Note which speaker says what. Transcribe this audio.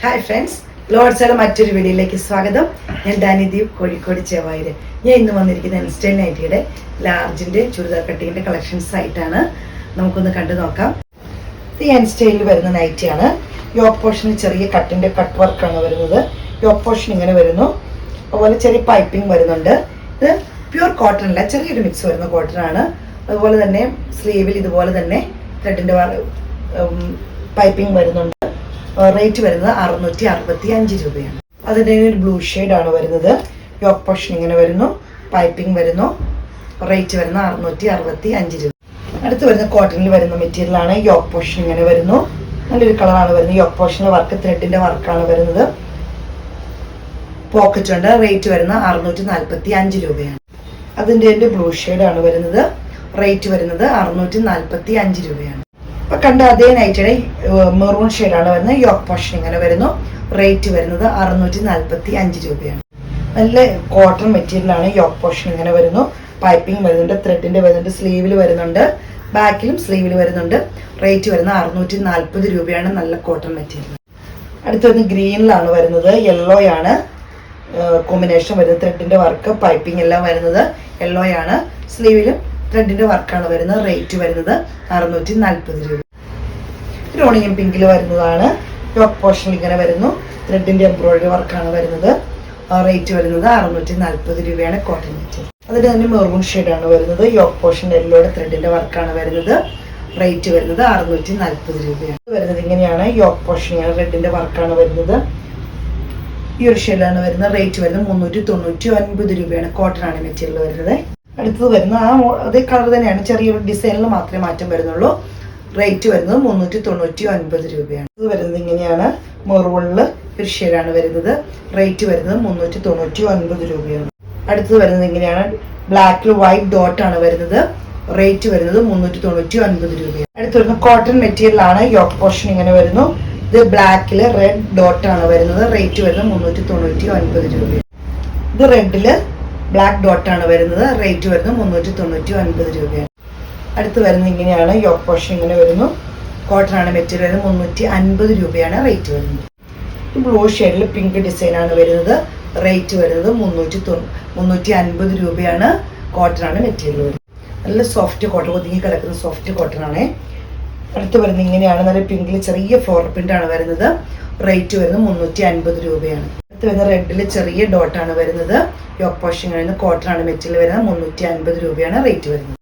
Speaker 1: Hi friends, ലോഡ്സയുടെ മറ്റൊരു വീഡിയോയിലേക്ക് സ്വാഗതം. ഞാൻ ഡാനിദീപ്, കോഴിക്കോട് ചെവായൂര്. ഞാൻ ഇന്ന് വന്നിരിക്കുന്ന ഇൻസ്റ്റൈൽ നൈറ്റിയുടെ ലാർജിന്റെ ചുരിദാർ കട്ടിങ്ങിന്റെ കളക്ഷൻസ് ആയിട്ടാണ്. നമുക്കൊന്ന് കണ്ടു നോക്കാം. ഇത് ഇൻസ്റ്റൈലിൽ വരുന്ന നൈറ്റിയാണ്. യോക്ക് പോർഷനിൽ ചെറിയ കട്ടിന്റെ കട്ട് വർക്കാണ് വരുന്നത്. യോക്ക് പോർഷൻ ഇങ്ങനെ വരുന്നു, അതുപോലെ ചെറിയ പൈപ്പിംഗ് വരുന്നുണ്ട്. ഇത് പ്യൂർ കോട്ടൺ അല്ല, ചെറിയൊരു മിക്സ് വരുന്ന കോട്ടൺ ആണ്. അതുപോലെ തന്നെ സ്ലീവിൽ ഇതുപോലെ തന്നെ ത്രെഡിന്റെ പൈപ്പിംഗ് വരുന്നുണ്ട്. റേറ്റ് വരുന്നത് 665 രൂപയാണ്. അതിൻ്റെ ഒരു ബ്ലൂ ആണ് വരുന്നത്. യോക്ക് പോർഷൻ ഇങ്ങനെ വരുന്നു, പൈപ്പിംഗ് വരുന്നു. റേറ്റ് വരുന്നത് 665 രൂപ. അടുത്ത് വരുന്ന കോട്ടണിൽ വരുന്ന മെറ്റീരിയലാണ്. യോക്ക് പോർഷൻ ഇങ്ങനെ വരുന്നു, നല്ലൊരു കളറാണ് വരുന്നത്. യോക്ക് പോർഷനിലെ വർക്ക് ത്രെഡിന്റെ വർക്കാണ് വരുന്നത്. പോക്കറ്റ് ഉണ്ട്. റേറ്റ് വരുന്നത് 645 രൂപയാണ്. അതിൻ്റെ ബ്ലൂ ആണ് വരുന്നത്. റേറ്റ് വരുന്നത് 645 രൂപയാണ്. അപ്പൊ കണ്ട അതേ നൈറ്റിയുടെ മെറൂൺ ഷെയ്ഡാണ് വരുന്നത്. യോക്ക് പോർഷൻ ഇങ്ങനെ വരുന്നു. റേറ്റ് വരുന്നത് 645 രൂപയാണ്. നല്ല കോട്ടൺ മെറ്റീരിയൽ ആണ്. യോക്ക് പോർഷൻ ഇങ്ങനെ വരുന്നു, പൈപ്പിംഗ് വരുന്നുണ്ട്, ത്രെഡിന്റെ വരുന്നുണ്ട്, സ്ലീവിൽ വരുന്നുണ്ട്, ബാക്കിലും സ്ലീവിൽ വരുന്നുണ്ട്. റേറ്റ് വരുന്നത് 640 രൂപയാണ്. നല്ല കോട്ടൺ മെറ്റീരിയൽ. അടുത്ത വരുന്ന ഗ്രീനിലാണ് വരുന്നത്. യെല്ലോ ആണ് കോമ്പിനേഷൻ വരുന്നത്. ത്രെഡിന്റെ വർക്ക് പൈപ്പിംഗ് എല്ലാം വരുന്നത് യെല്ലോ ആണ്. സ്ലീവിലും ത്രെഡിന്റെ വർക്കാണ് വരുന്നത്. റേറ്റ് വരുന്നത് 640 രൂപ. റോണിയം പിങ്കിൽ വരുന്നതാണ്. യോക്ക് പോർഷനിൽ ഇങ്ങനെ വരുന്നു, ത്രെഡിന്റെ എംബ്രോയിഡറി വർക്കാണ് വരുന്നത്. റേറ്റ് വരുന്നത് 640 രൂപയാണ്. Cotton material. അതിന് തന്നെ മെറൂൺ ഷെയ്ഡാണ് വരുന്നത്. യോക്ക് പോർഷൻ യെല്ലോയുടെ ത്രെഡിന്റെ വർക്കാണ് വരുന്നത്. റേറ്റ് വരുന്നത് 640 രൂപയാണ്. വരുന്നത് ഇങ്ങനെയാണ്. യോക്ക് പോർഷൻ ഇങ്ങനെ റെഡിന്റെ വർക്കാണ് വരുന്നത്. ഈ ഒരു ഷെയ്ഡാണ് വരുന്നത്. റേറ്റ് വരുന്നത് 399 രൂപയാണ്. കോട്ടൺ ആണ് മെറ്റീരിയൽ വരുന്നത്. അടുത്തത് വരുന്ന അതേ കളർ തന്നെയാണ്, ചെറിയൊരു ഡിസൈനിൽ മാത്രമേ മാറ്റം വരുന്നുള്ളൂ. റേറ്റ് വരുന്നത് 399 രൂപയാണ്. ഇത് വരുന്നത് ഇങ്ങനെയാണ്. മെറൂണിൽ ഒരു ഷെയ്ഡാണ് വരുന്നത്. റേറ്റ് വരുന്നത് 399 രൂപയാണ്. അടുത്തത് വരുന്നത് ഇങ്ങനെയാണ്. ബ്ലാക്കിൽ വൈറ്റ് ഡോട്ട് ആണ് വരുന്നത്. റേറ്റ് വരുന്നത് 399 രൂപയാണ്. അടുത്ത് വരുന്ന കോട്ടൺ മെറ്റീരിയൽ ആണ്. യോക്ക് പോർഷൻ ഇങ്ങനെ വരുന്നു. ഇത് ബ്ലാക്കിൽ റെഡ് ഡോട്ട് ആണ് വരുന്നത്. റേറ്റ് വരുന്നത് 399 രൂപയാണ്. ഇത് റെഡില് ബ്ലാക്ക് ഡോട്ട് ആണ് വരുന്നത്. റേറ്റ് വരുന്നത് 399 രൂപയാണ്. അടുത്ത് വരുന്നത് ഇങ്ങനെയാണ്. യോക്ക് പോർഷൻ ഇങ്ങനെ വരുന്നു. കോട്ടൺ ആണ് മെറ്റീരിയൽ വരുന്നത്. 350 രൂപയാണ് റേറ്റ് വരുന്നത്. ബ്ലൂ ഷെയ്ഡിൽ പിങ്ക് ഡിസൈൻ ആണ് വരുന്നത്. റേറ്റ് വരുന്നത് 350 രൂപയാണ്. കോട്ടൺ ആണ് മെറ്റീരിയൽ വരുന്നത്. നല്ല സോഫ്റ്റ് കോട്ടൺ, ഒതുങ്ങി കിടക്കുന്ന സോഫ്റ്റ് കോട്ടൺ ആണ്. അടുത്ത് വരുന്നത് ഇങ്ങനെയാണ്. നല്ല പിങ്കിൽ ചെറിയ ഫ്ലോർ പ്രിന്റ് ആണ് വരുന്നത്. റേറ്റ് വരുന്നത് 350 രൂപയാണ്. അടുത്ത് വരുന്ന റെഡിൽ ചെറിയ ഡോട്ട് ആണ് വരുന്നത്. യോക്ക് പോർഷൻ വരുന്നത്. കോട്ടൺ ആണ് മെറ്റീരിയൽ വരുന്നത്. 350 രൂപയാണ് റേറ്റ് വരുന്നത്.